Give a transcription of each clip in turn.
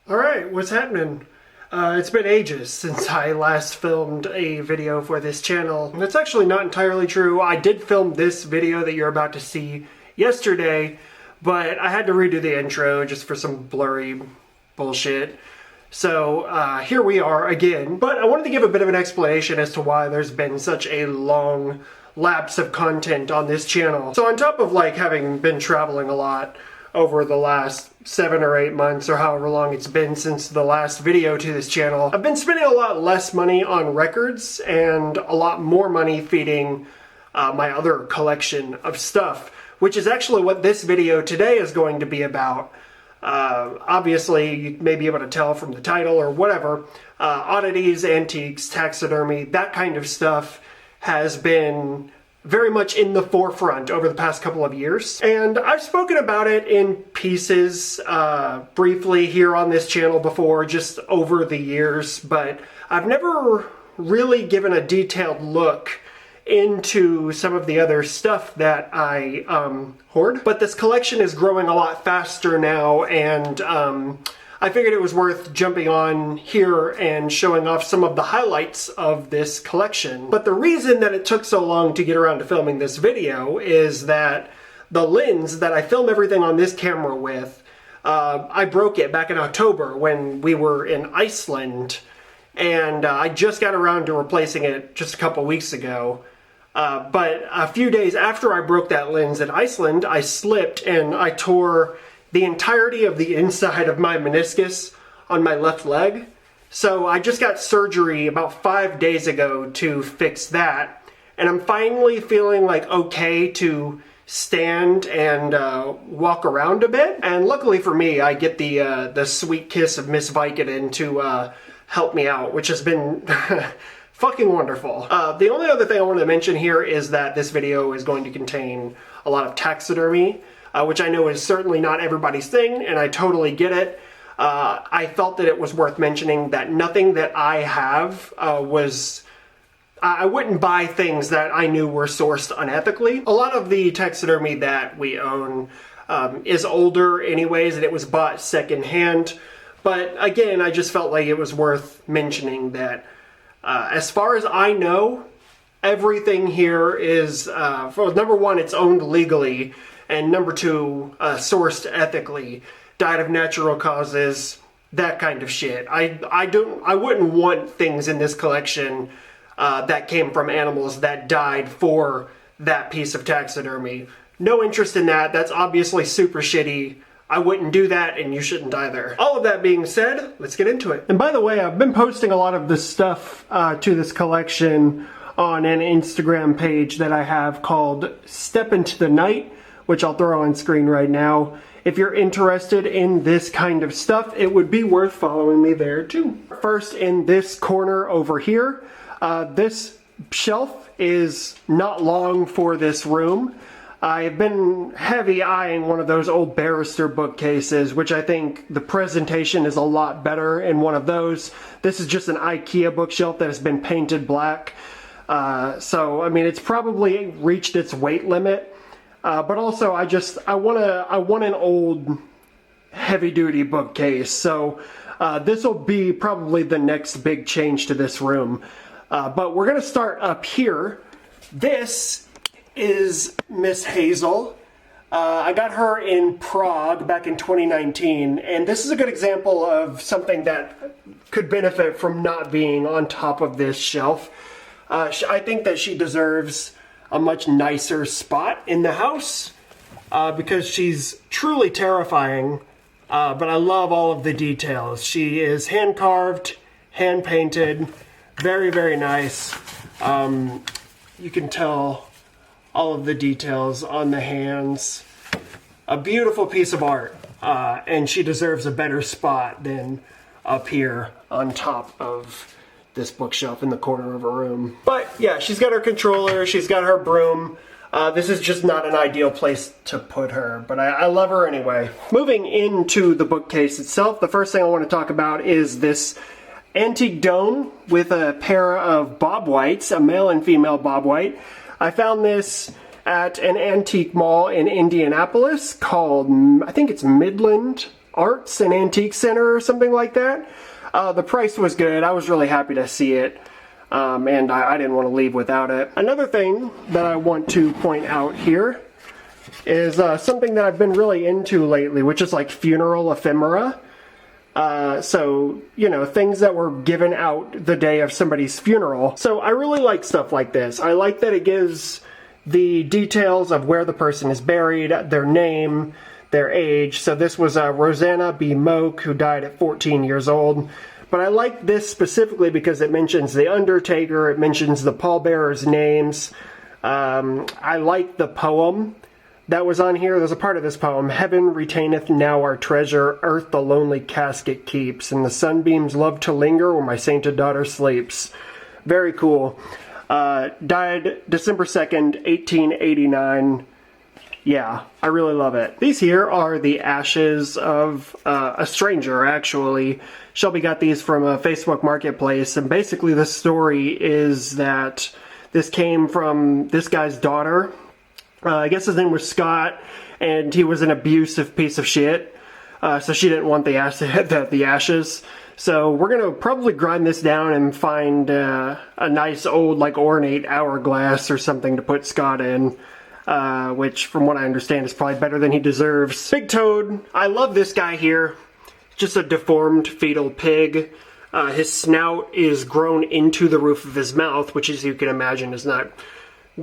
Alright, what's happening? It's been ages since I last filmed a video for this channel. That's actually not entirely true. I did film this video that you're about to see yesterday, but I had to redo the intro just for some blurry bullshit. So here we are again. But I wanted to give a bit of an explanation as to why there's been such a long lapse of content on this channel. So on top of having been traveling a lot over the last 7 or 8 months or however long it's been since the last video to this channel, I've been spending a lot less money on records and a lot more money feeding my other collection of stuff, which is actually what this video today is going to be about. Obviously, you may be able to tell from the title or whatever, oddities, antiques, taxidermy, that kind of stuff has been very much in the forefront over the past couple of years. And I've spoken about it in pieces briefly here on this channel before, just over the years, but I've never really given a detailed look into some of the other stuff that I hoard. But this collection is growing a lot faster now, and I figured it was worth jumping on here and showing off some of the highlights of this collection. But the reason that it took so long to get around to filming this video is that the lens that I film everything on this camera with, I broke it back in October when we were in Iceland, and I just got around to replacing it just a couple weeks ago. But a few days after I broke that lens in Iceland, I slipped and I tore the entirety of the inside of my meniscus on my left leg. So I just got surgery about 5 days ago to fix that. And I'm finally feeling okay to stand and walk around a bit. And luckily for me, I get the sweet kiss of Miss Vicodin to help me out, which has been fucking wonderful. The only other thing I wanted to mention here is that this video is going to contain a lot of taxidermy, which I know is certainly not everybody's thing, and I totally get it. I felt that it was worth mentioning that nothing that I have I wouldn't buy things that I knew were sourced unethically. A lot of the taxidermy that we own is older anyways, and it was bought secondhand. But again, I just felt like it was worth mentioning that as far as I know, everything here is, number one, it's owned legally, and number two, sourced ethically, died of natural causes, that kind of shit. I wouldn't want things in this collection that came from animals that died for that piece of taxidermy. No interest in that. That's obviously super shitty. I wouldn't do that, and you shouldn't either. All of that being said, let's get into it. And by the way, I've been posting a lot of this stuff to this collection on an Instagram page that I have called Step Into the Night, which I'll throw on screen right now. If you're interested in this kind of stuff, it would be worth following me there too. First, in this corner over here, this shelf is not long for this room. I've been heavy eyeing one of those old barrister bookcases, which I think the presentation is a lot better in one of those. This is just an IKEA bookshelf that has been painted black. So, I mean, it's probably reached its weight limit. But also, I want an old heavy-duty bookcase. So, this will be probably the next big change to this room. But we're going to start up here. This is Miss Hazel. I got her in Prague back in 2019, and this is a good example of something that could benefit from not being on top of this shelf. I think that she deserves a much nicer spot in the house because she's truly terrifying, but I love all of the details. She is hand-carved, hand-painted, very, very nice. You can tell all of the details on the hands. A beautiful piece of art, and she deserves a better spot than up here on top of this bookshelf in the corner of her room. But yeah, she's got her controller, she's got her broom. This is just not an ideal place to put her, but I love her anyway. Moving into the bookcase itself, the first thing I want to talk about is this antique dome with a pair of bob whites, a male and female bob white. I found this at an antique mall in Indianapolis called, I think it's Midland Arts and Antique Center or something like that. The price was good. I was really happy to see it. And I didn't want to leave without it. Another thing that I want to point out here is something that I've been really into lately, which is like funeral ephemera. So, you know, things that were given out the day of somebody's funeral. So I really like stuff like this. I like that it gives the details of where the person is buried, their name, their age. So this was Rosanna B. Moak, who died at 14 years old. But I like this specifically because it mentions the undertaker, it mentions the pallbearers' names. I like the poem that was on here. There's a part of this poem: "Heaven retaineth now our treasure, earth the lonely casket keeps, and the sunbeams love to linger where my sainted daughter sleeps." Very cool. Died December 2nd, 1889. Yeah, I really love it. These here are the ashes of a stranger, actually. Shelby got these from a Facebook Marketplace, and basically the story is that this came from this guy's daughter. I guess his name was Scott, and he was an abusive piece of shit. So she didn't want the ashes. So we're going to probably grind this down and find a nice old, like, ornate hourglass or something to put Scott in. Which, from what I understand, is probably better than he deserves. Big Toad. I love this guy here. Just a deformed fetal pig. His snout is grown into the roof of his mouth, which, as you can imagine, is not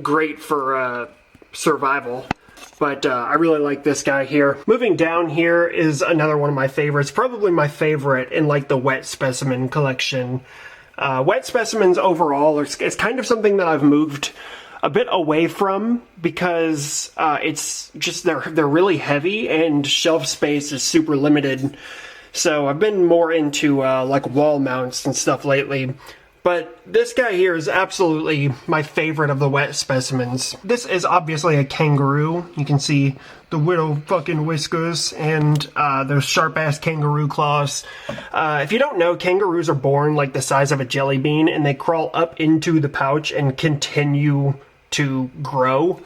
great for survival. But I really like this guy here. Moving down here is another one of my favorites. Probably my favorite in, like, the wet specimen collection. Wet specimens overall, it's kind of something that I've moved a bit away from because it's just they're really heavy and shelf space is super limited. So I've been more into like wall mounts and stuff lately. But this guy here is absolutely my favorite of the wet specimens. This is obviously a kangaroo. You can see the widow fucking whiskers and those sharp-ass kangaroo claws. If you don't know, kangaroos are born like the size of a jelly bean, and they crawl up into the pouch and continue to grow.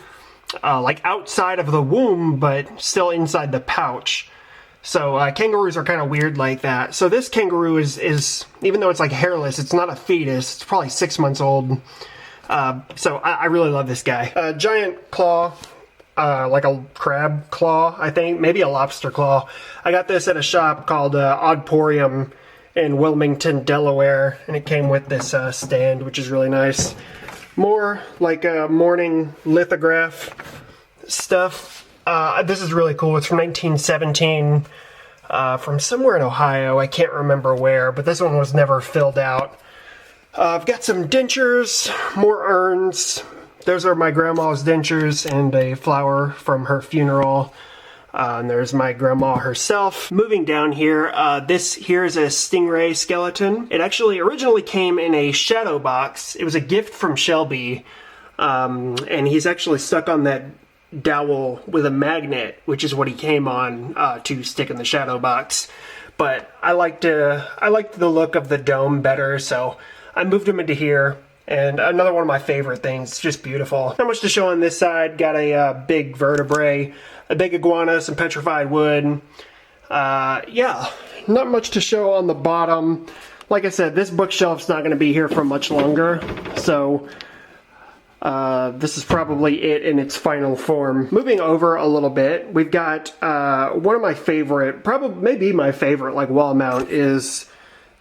Like outside of the womb, but still inside the pouch. So kangaroos are kind of weird like that. So this kangaroo is even though it's like hairless, it's not a fetus. It's probably 6 months old. So I really love this guy. Giant claw, like a crab claw, I think. Maybe a lobster claw. I got this at a shop called Oddporium in Wilmington, Delaware. And it came with this stand, which is really nice. More like morning lithograph stuff. This is really cool. It's from 1917, from somewhere in Ohio. I can't remember where, but this one was never filled out. I've got some dentures, more urns. Those are my grandma's dentures and a flower from her funeral. And there's my grandma herself. Moving down here, this here is a stingray skeleton. It actually originally came in a shadow box. It was a gift from Shelby, and he's actually stuck on that dowel with a magnet, which is what he came on to stick in the shadow box. But I liked the look of the dome better, so I moved him into here. And another one of my favorite things. It's just beautiful. Not much to show on this side. Got a big vertebrae, a big iguana, some petrified wood. Yeah, not much to show on the bottom. Like I said, this bookshelf's not going to be here for much longer, so this is probably it in its final form. Moving over a little bit, we've got one of my favorite, probably maybe my favorite, like wall mount is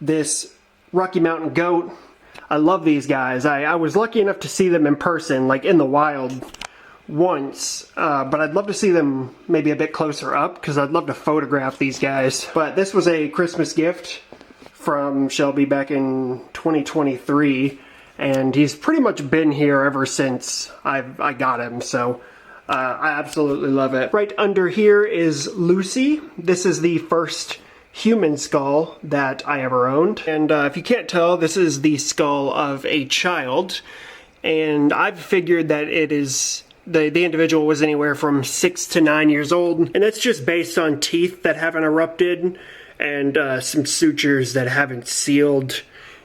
this Rocky Mountain goat. I love these guys. I was lucky enough to see them in person, like in the wild, once. But I'd love to see them maybe a bit closer up, because I'd love to photograph these guys. But this was a Christmas gift from Shelby back in 2023. And he's pretty much been here ever since I got him. So I absolutely love it. Right under here is Lucy. This is the first human skull that I ever owned. And if you can't tell, this is the skull of a child. And I've figured that it is, the individual was anywhere from 6 to 9 years old. And that's just based on teeth that haven't erupted and some sutures that haven't sealed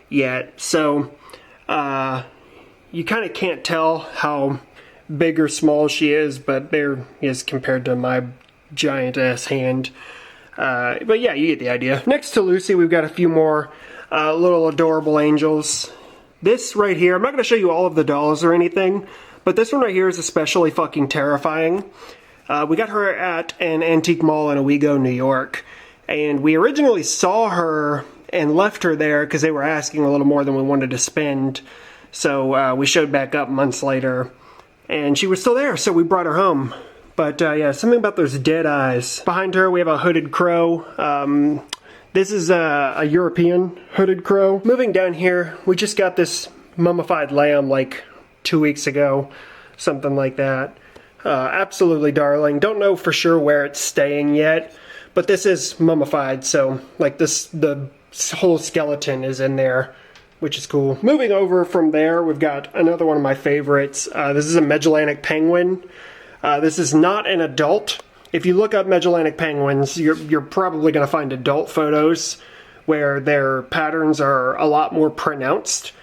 yet. So you kind of can't tell how big or small she is, but there is compared to my giant ass hand. But yeah, you get the idea. Next to Lucy, we've got a few more little adorable angels. This right here, I'm not going to show you all of the dolls or anything, but this one right here is especially fucking terrifying. We got her at an antique mall in Owego, New York, and we originally saw her and left her there because they were asking a little more than we wanted to spend. So we showed back up months later, and she was still there, so we brought her home. But yeah, something about those dead eyes. Behind her, we have a hooded crow. This is a European hooded crow. Moving down here, we just got this mummified lamb like 2 weeks ago, something like that. Absolutely darling. Don't know for sure where it's staying yet, but this is mummified, so like the whole skeleton is in there, which is cool. Moving over from there, we've got another one of my favorites. This is a Magellanic penguin. This is not an adult. If you look up Magellanic penguins, you're probably going to find adult photos where their patterns are a lot more pronounced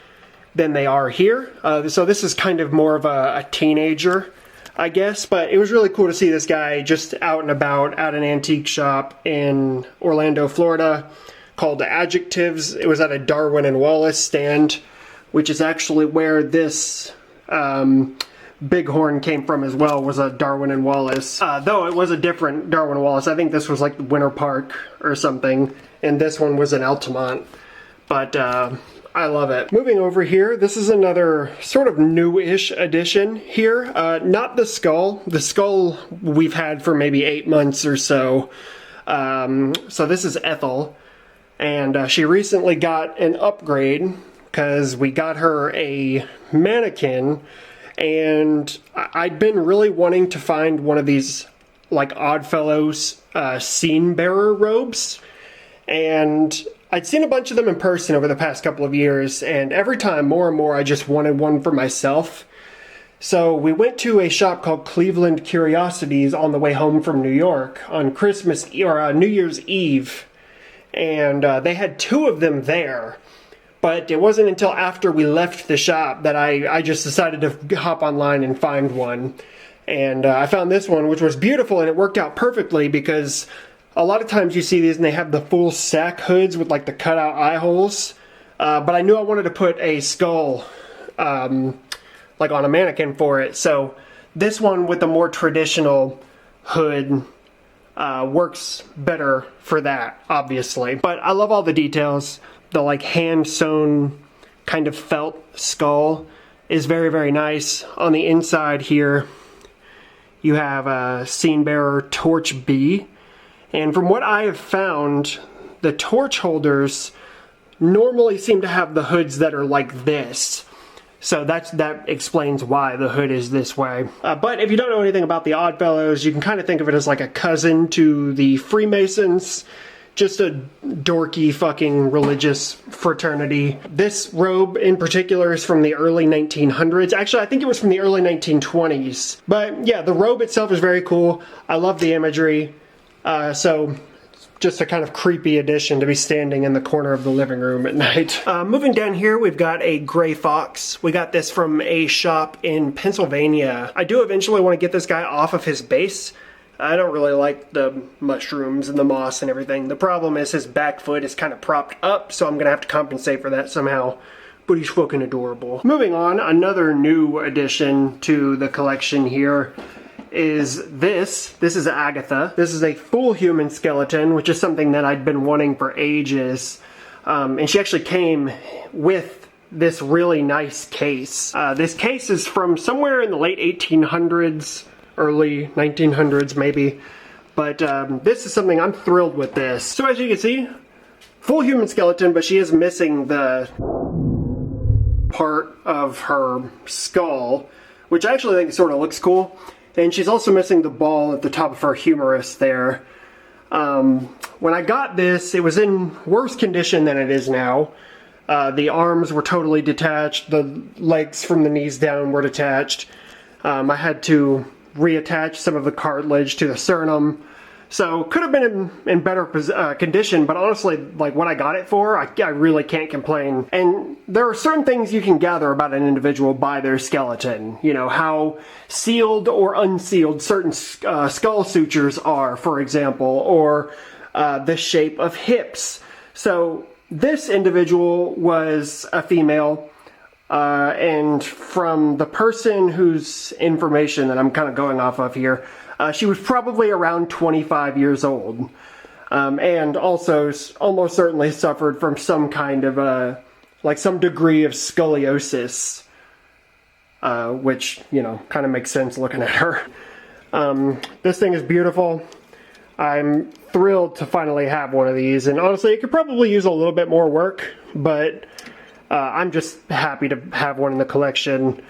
than they are here. So this is kind of more of a teenager, I guess. But it was really cool to see this guy just out and about at an antique shop in Orlando, Florida, called Adjectives. It was at a Darwin and Wallace stand, which is actually where this bighorn came from as well, was a Darwin and Wallace. Though it was a different Darwin and Wallace. I think this was like Winter Park or something, and this one was in Altamont. But I love it. Moving over here, this is another sort of new-ish addition here. Not the skull. The skull we've had for maybe 8 months or so. So this is Ethel, and she recently got an upgrade because we got her a mannequin. And I'd been really wanting to find one of these, like, Oddfellows scene bearer robes. And I'd seen a bunch of them in person over the past couple of years, and every time, more and more, I just wanted one for myself. So we went to a shop called Cleveland Curiosities on the way home from New York on Christmas, or New Year's Eve. And they had 2 of them there. But it wasn't until after we left the shop that I just decided to hop online and find one. And I found this one, which was beautiful, and it worked out perfectly because a lot of times you see these and they have the full sack hoods with like the cutout eye holes. But I knew I wanted to put a skull like on a mannequin for it. So this one with the more traditional hood works better for that, obviously. But I love all the details. The like hand-sewn kind of felt skull is very, very nice. On the inside here, you have a scene bearer torch bee. And from what I have found, the torch holders normally seem to have the hoods that are like this. So that explains why the hood is this way. But if you don't know anything about the Oddfellows, you can kind of think of it as like a cousin to the Freemasons. Just a dorky fucking religious fraternity. This robe in particular is from the early 1900s. Actually, I think it was from the early 1920s. But yeah, the robe itself is very cool. I love the imagery. So just a kind of creepy addition to be standing in the corner of the living room at night. Moving down here, we've got a gray fox. We got this from a shop in Pennsylvania. I do eventually want to get this guy off of his base. I don't really like the mushrooms and the moss and everything. The problem is his back foot is kind of propped up, so I'm going to have to compensate for that somehow. But he's fucking adorable. Moving on, another new addition to the collection here is this. This is Agatha. This is a full human skeleton, which is something that I'd been wanting for ages. And she actually came with this really nice case. This case is from somewhere in the late 1800s. Early 1900s maybe, but this is something I'm thrilled with this. So as you can see, full human skeleton, but she is missing the part of her skull, which I actually think sort of looks cool. And she's also missing the ball at the top of her humerus there. When I got this, it was in worse condition than it is now. The arms were totally detached, the legs from the knees down were detached. I had to reattach some of the cartilage to the sternum. So could have been in better condition, but honestly, like what I got it for, I really can't complain. And there are certain things you can gather about an individual by their skeleton. You know, how sealed or unsealed certain skull sutures are, for example, or the shape of hips. So this individual was a female, and from the person whose information that I'm kind of going off of here, she was probably around 25 years old, and also almost certainly suffered from some kind of like some degree of scoliosis, which, you know, kind of makes sense looking at her. This thing is beautiful. I'm thrilled to finally have one of these, and honestly, it could probably use a little bit more work, but I'm just happy to have one in the collection.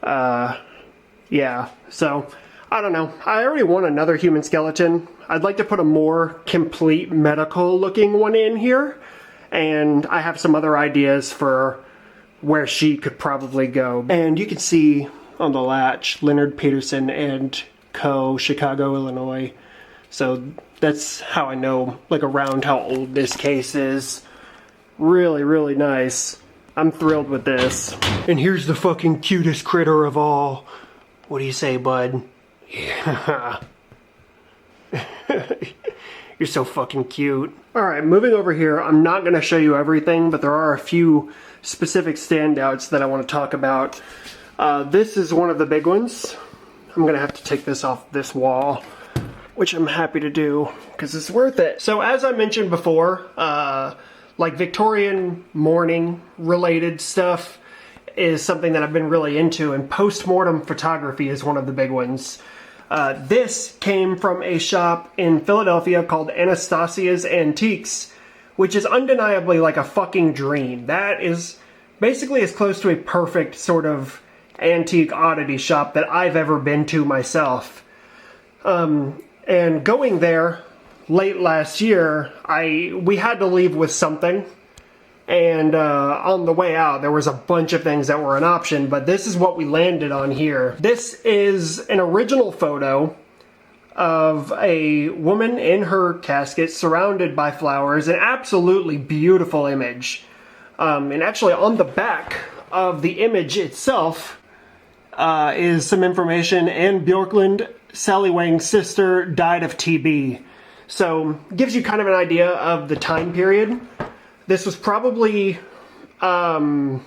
Yeah, so, I don't know. I already want another human skeleton. I'd like to put a more complete medical looking one in here, and I have some other ideas for where she could probably go. And you can see on the latch, Leonard Peterson and Co., Chicago, Illinois. So that's how I know, like, around how old this case is. Really, really nice. I'm thrilled with this. And here's the fucking cutest critter of all. What do you say, bud? Yeah. You're so fucking cute. Alright, moving over here, I'm not going to show you everything, but there are a few specific standouts that I want to talk about. This is one of the big ones. I'm going to have to take this off this wall, which I'm happy to do, because it's worth it. So as I mentioned before, like Victorian mourning related stuff is something that I've been really into, and post-mortem photography is one of the big ones. This came from a shop in Philadelphia called Anastasia's Antiques, which is undeniably like a fucking dream. That is basically as close to a perfect sort of antique oddity shop that I've ever been to myself. And going there late last year, we had to leave with something. And on the way out, there was a bunch of things that were an option, but this is what we landed on here. This is an original photo of a woman in her casket surrounded by flowers, an absolutely beautiful image. And actually on the back of the image itself is some information. Anne Bjorklund, Sally Wang's sister, died of TB. So gives you kind of an idea of the time period. This was probably around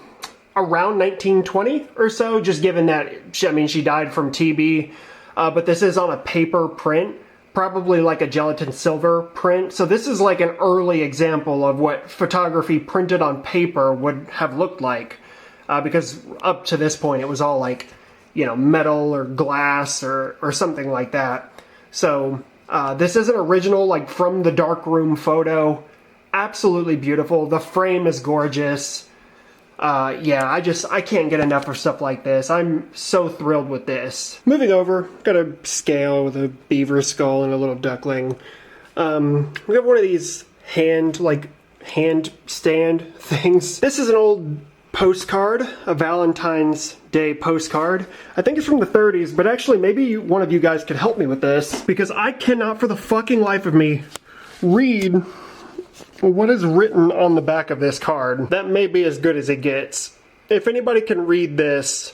1920 or so, just given that, she died from TB. But this is on a paper print, probably like a gelatin silver print. So this is like an early example of what photography printed on paper would have looked like. Because up to this point, it was all like, metal or glass or something like that. So this is an original, like, from the darkroom photo. Absolutely beautiful. The frame is gorgeous. Yeah, I can't get enough of stuff like this. I'm so thrilled with this. Moving over, got a scale with a beaver skull and a little duckling. We have one of these hand stand things. This is an old postcard, a Valentine's Day postcard. I think it's from the 30s, but actually maybe one of you guys could help me with this, because I cannot for the fucking life of me read what is written on the back of this card. That may be as good as it gets. If anybody can read this,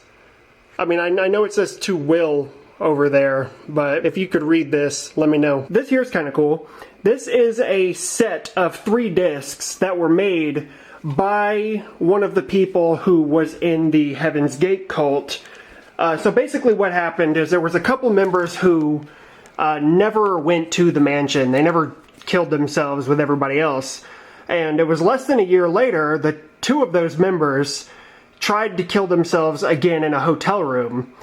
I know it says to Will over there, but if you could read this, let me know. This here's kind of cool. This is a set of 3 discs that were made by one of the people who was in the Heaven's Gate cult. So basically what happened is there was a couple members who never went to the mansion. They never killed themselves with everybody else. And it was less than a year later that 2 of those members tried to kill themselves again in a hotel room.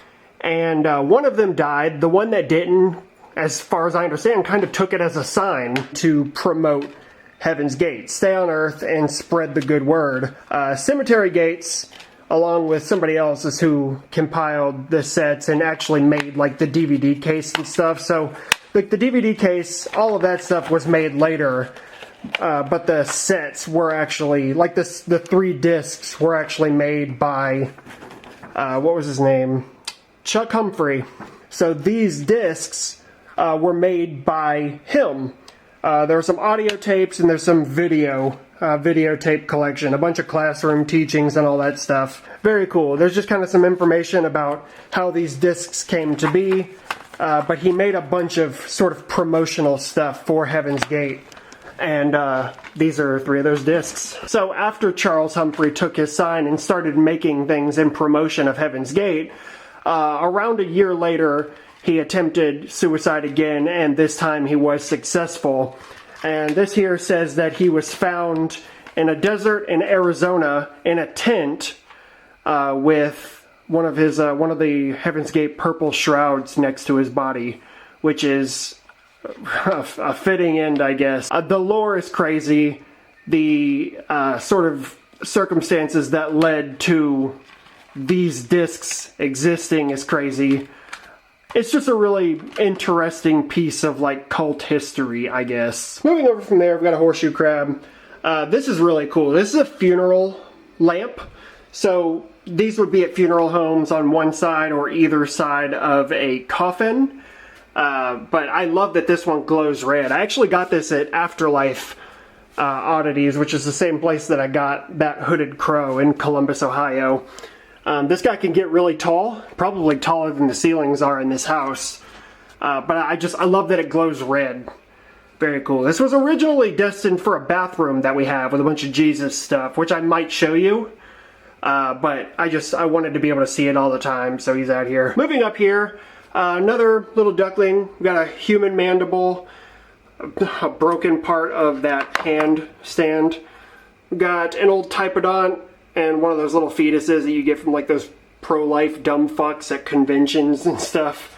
And one of them died. The one that didn't, as far as I understand, kind of took it as a sign to promote Heaven's Gates, stay on Earth and spread the good word. Cemetery Gates, along with somebody else, is who compiled the sets and actually made like the DVD case and stuff. So like the DVD case, all of that stuff was made later, but the sets were actually, like the 3 discs were actually made by, what was his name? Chuck Humphrey. So these discs were made by him. There are some audio tapes and there's some videotape collection, a bunch of classroom teachings and all that stuff. Very cool. There's just kind of some information about how these discs came to be. but he made a bunch of sort of promotional stuff for Heaven's Gate. And these are 3 of those discs. So after Charles Humphrey took his sign and started making things in promotion of Heaven's Gate, around a year later, he attempted suicide again, and this time he was successful. And this here says that he was found in a desert in Arizona in a tent with one of the Heaven's Gate purple shrouds next to his body, which is a fitting end, I guess. The lore is crazy. The sort of circumstances that led to these discs existing is crazy. It's just a really interesting piece of like cult history, I guess. Moving over from there, we've got a horseshoe crab. This is really cool. This is a funeral lamp. So these would be at funeral homes on one side or either side of a coffin. But I love that this one glows red. I actually got this at Afterlife Oddities, which is the same place that I got that hooded crow in Columbus, Ohio. This guy can get really tall, probably taller than the ceilings are in this house. But I love that it glows red. Very cool. This was originally destined for a bathroom that we have with a bunch of Jesus stuff, which I might show you. But I wanted to be able to see it all the time, so he's out here. Moving up here, another little duckling. We've got a human mandible, a broken part of that hand stand. We've got an old typodont and one of those little fetuses that you get from like those pro-life dumb fucks at conventions and stuff.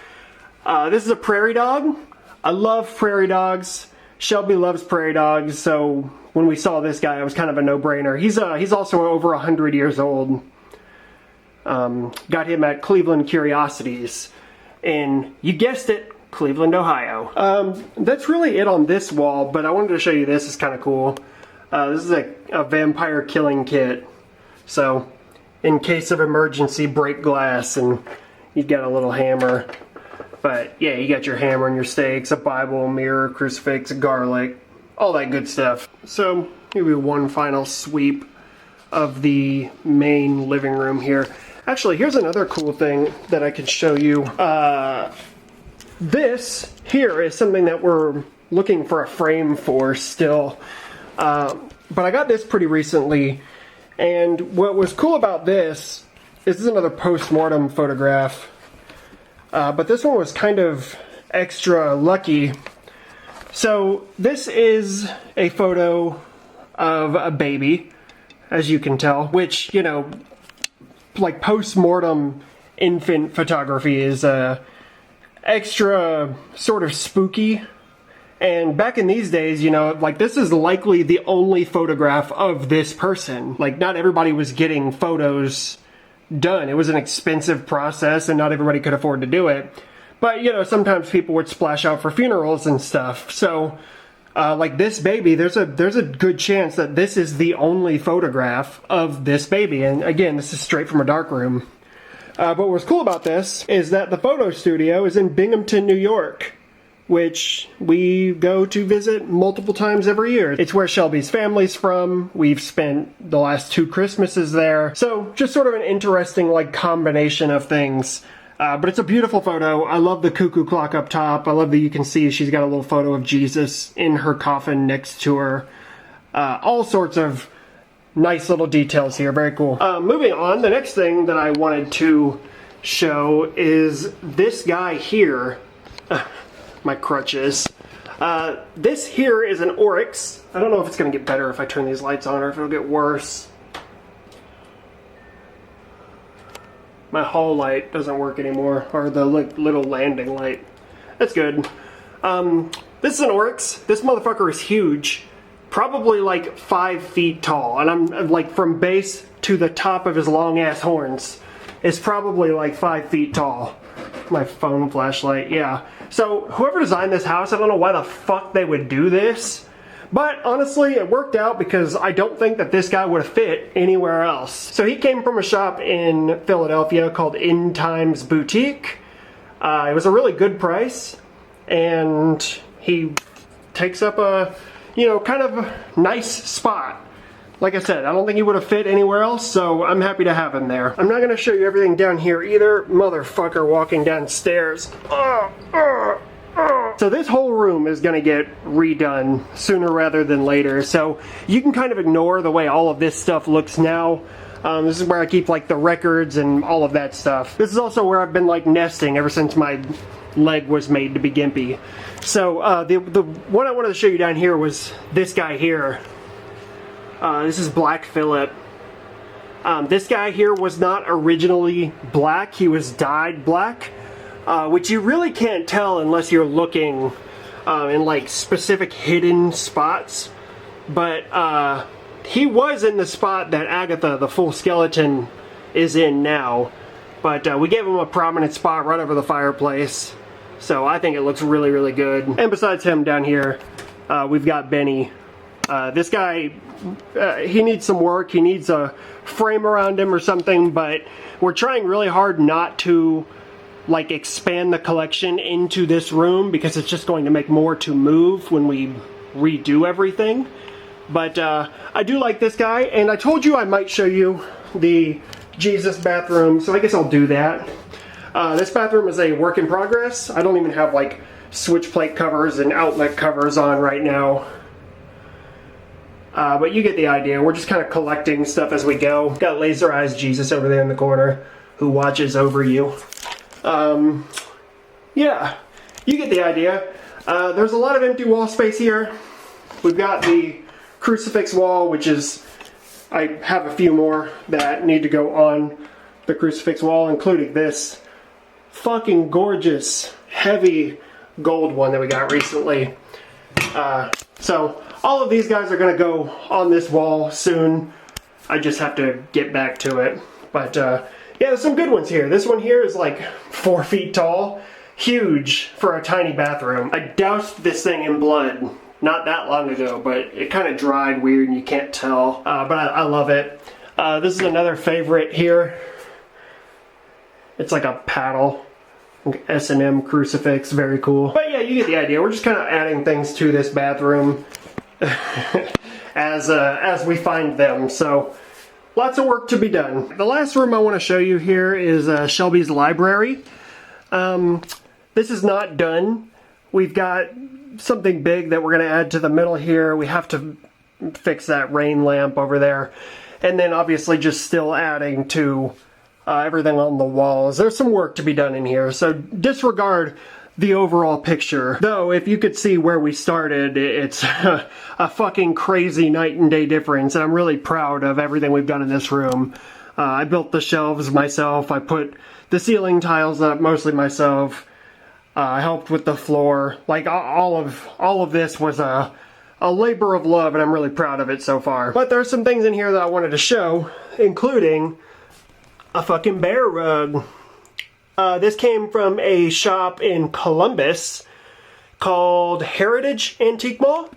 This is a prairie dog. I love prairie dogs. Shelby loves prairie dogs, so when we saw this guy, it was kind of a no-brainer. He's also over 100 years old. Got him at Cleveland Curiosities in, you guessed it, Cleveland, Ohio. That's really it on this wall, but I wanted to show you this. It's kind of cool. This is a vampire killing kit. So, in case of emergency, break glass, and you've got a little hammer. But yeah, you got your hammer and your stakes, a Bible, a mirror, crucifix, garlic, all that good stuff. So, maybe one final sweep of the main living room here. Actually, here's another cool thing that I can show you. This here is something that we're looking for a frame for still. But I got this pretty recently. And what was cool about this is another post-mortem photograph. But this one was kind of extra lucky. So this is a photo of a baby, as you can tell, which, you know, like post-mortem infant photography is extra sort of spooky. And back in these days, you know, like this is likely the only photograph of this person. Like not everybody was getting photos done. It was an expensive process and not everybody could afford to do it. But, you know, sometimes people would splash out for funerals and stuff. So, like this baby, there's a good chance that this is the only photograph of this baby. And again, this is straight from a darkroom. But what's cool about this is that the photo studio is in Binghamton, New York, which we go to visit multiple times every year. It's where Shelby's family's from. We've spent the last 2 Christmases there. So just sort of an interesting like combination of things. But it's a beautiful photo. I love the cuckoo clock up top. I love that you can see she's got a little photo of Jesus in her coffin next to her. All sorts of nice little details here. Very cool. Moving on, the next thing that I wanted to show is this guy here. My crutches. This here is an oryx. I don't know if it's going to get better if I turn these lights on or if it'll get worse. My hall light doesn't work anymore, or the little landing light. That's good. This is an oryx. This motherfucker is huge. Probably like 5 feet tall. And I'm like from base to the top of his long ass horns is probably like 5 feet tall. My phone flashlight, yeah. So whoever designed this house, I don't know why the fuck they would do this. But honestly, it worked out because I don't think that this guy would have fit anywhere else. So he came from a shop in Philadelphia called In Times Boutique. It was a really good price. And he takes up a, you know, kind of nice spot. like I said, I don't think he would have fit anywhere else, so I'm happy to have him there. I'm not going to show you everything down here either. Motherfucker walking downstairs. So this whole room is going to get redone sooner rather than later, so you can kind of ignore the way all of this stuff looks now. This is where I keep like the records and all of that stuff. This is also where I've been like nesting ever since my leg was made to be gimpy. So the one I wanted to show you down here was this guy here. This is Black Phillip. This guy here was not originally black, he was dyed black, which you really can't tell unless you're looking in like specific hidden spots. But he was in the spot that Agatha, the full skeleton, is in now. But we gave him a prominent spot right over the fireplace. So I think it looks really, really good. And besides him down here, we've got Benny. This guy, he needs some work. He needs a frame around him or something, but we're trying really hard not to like expand the collection into this room because it's just going to make more to move when we redo everything. But I do like this guy, and I told you I might show you the Jesus bathroom, so I guess I'll do that. This bathroom is a work in progress. I don't even have like switch plate covers and outlet covers on right now. But you get the idea. We're just kind of collecting stuff as we go. Got laser eyes Jesus over there in the corner who watches over you. Yeah, you get the idea. There's a lot of empty wall space here. We've got the crucifix wall, which is, I have a few more that need to go on the crucifix wall, including this fucking gorgeous, heavy gold one that we got recently. So all of these guys are going to go on this wall soon. I just have to get back to it. But yeah, there's some good ones here. This one here is like 4 feet tall. Huge for a tiny bathroom. I doused this thing in blood not that long ago, but it kind of dried weird and you can't tell. But I love it. This is another favorite here. It's like a paddle. S&M crucifix, very cool. But yeah, you get the idea. We're just kind of adding things to this bathroom as we find them. So lots of work to be done. The last room I want to show you here is Shelby's library. This is not done. We've got something big that we're going to add to the middle here. We have to fix that rain lamp over there. And then obviously just still adding to everything on the walls. There's some work to be done in here, so disregard the overall picture. Though, if you could see where we started, it's a fucking crazy night and day difference, and I'm really proud of everything we've done in this room. I built the shelves myself. I put the ceiling tiles up mostly myself. I helped with the floor. Like, all of this was a labor of love, and I'm really proud of it so far. But there's some things in here that I wanted to show, including a fucking bear rug. This came from a shop in Columbus called Heritage Antique Mall.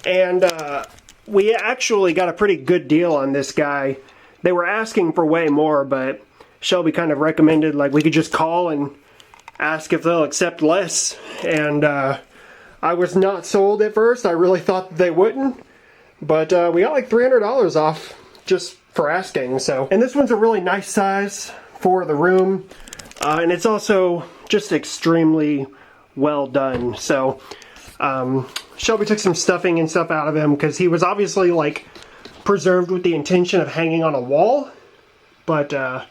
And we actually got a pretty good deal on this guy. They were asking for way more, but Shelby kind of recommended like we could just call and ask if they'll accept less. And I was not sold at first. I really thought that they wouldn't. But we got like $300 off just for asking. So, and this one's a really nice size for the room. And it's also just extremely well done. So Shelby took some stuffing and stuff out of him because he was obviously like preserved with the intention of hanging on a wall, but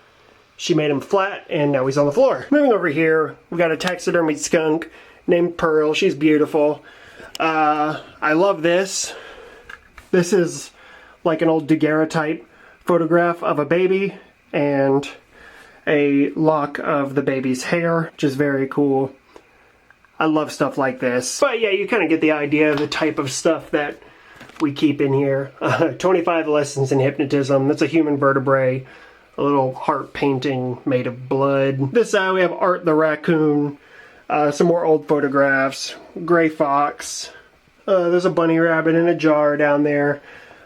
she made him flat and now he's on the floor. Moving over here, we got a taxidermy skunk named Pearl. She's beautiful. I love this. This is like an old daguerreotype photograph of a baby and a lock of the baby's hair, which is very cool. I love stuff like this. But yeah, you kind of get the idea of the type of stuff that we keep in here. 25 lessons in hypnotism. That's a human vertebrae. A little heart painting made of blood. This side we have Art the raccoon. Some more old photographs. Gray fox. There's a bunny rabbit in a jar down there.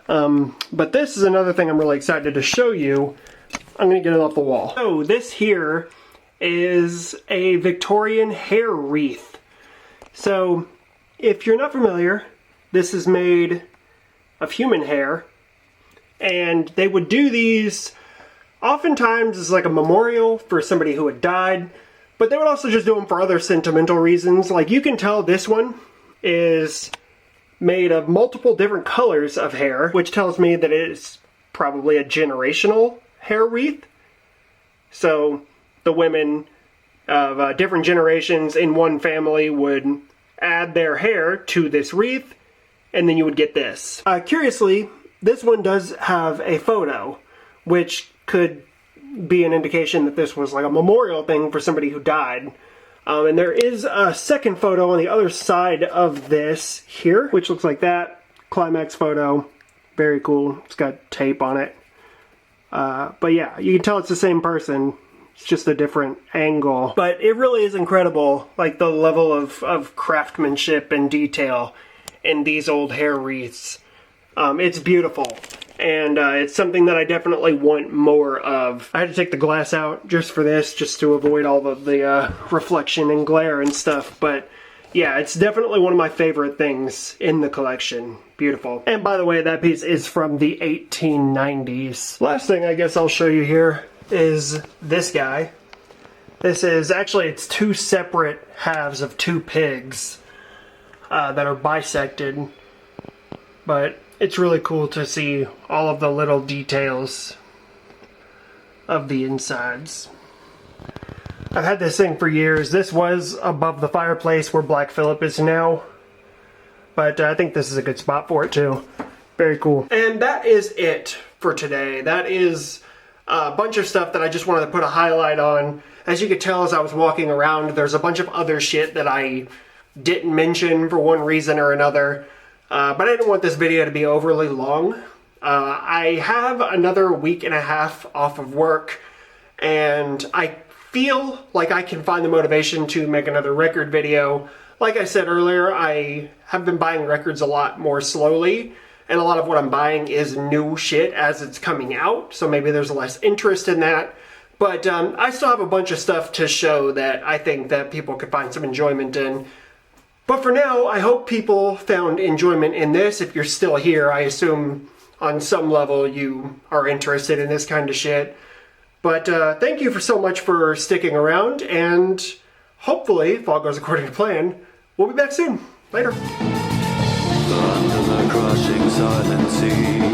But this is another thing I'm really excited to show you. I'm going to get it off the wall. So this here is a Victorian hair wreath. So if you're not familiar, this is made of human hair And they would do these oftentimes as like a memorial for somebody who had died, but they would also just do them for other sentimental reasons. Like you can tell this one is made of multiple different colors of hair, which tells me that it is probably a generational hair wreath. So the women of different generations in one family would add their hair to this wreath, and then you would get this. Curiously, this one does have a photo, which could be an indication that this was like a memorial thing for somebody who died. And there is a second photo on the other side of this here, which looks like that. Climax photo. Very cool. It's got tape on it. But yeah, you can tell it's the same person. It's just a different angle. But it really is incredible, like the level of craftsmanship and detail in these old hair wreaths. It's beautiful. And it's something that I definitely want more of. I had to take the glass out just for this, just to avoid all of the reflection and glare and stuff. But yeah, it's definitely one of my favorite things in the collection. Beautiful. And by the way, that piece is from the 1890s. Last thing I guess I'll show you here is this guy. This is actually, it's two separate halves of two pigs that are bisected. But it's really cool to see all of the little details of the insides. I've had this thing for years. This was above the fireplace where Black Phillip is now. But I think this is a good spot for it too. Very cool. And that is it for today. That is a bunch of stuff that I just wanted to put a highlight on. As you could tell as I was walking around, there's a bunch of other shit that I didn't mention for one reason or another. But I didn't want this video to be overly long. I have another week and a half off of work, and I feel like I can find the motivation to make another record video. Like I said earlier, I have been buying records a lot more slowly, and a lot of what I'm buying is new shit as it's coming out, so maybe there's less interest in that. But I still have a bunch of stuff to show that I think that people could find some enjoyment in. But for now, I hope people found enjoyment in this. If you're still here, I assume on some level you are interested in this kind of shit. But thank you so much for sticking around, and hopefully, if all goes according to plan, we'll be back soon. Later. Under the crushing silent sea.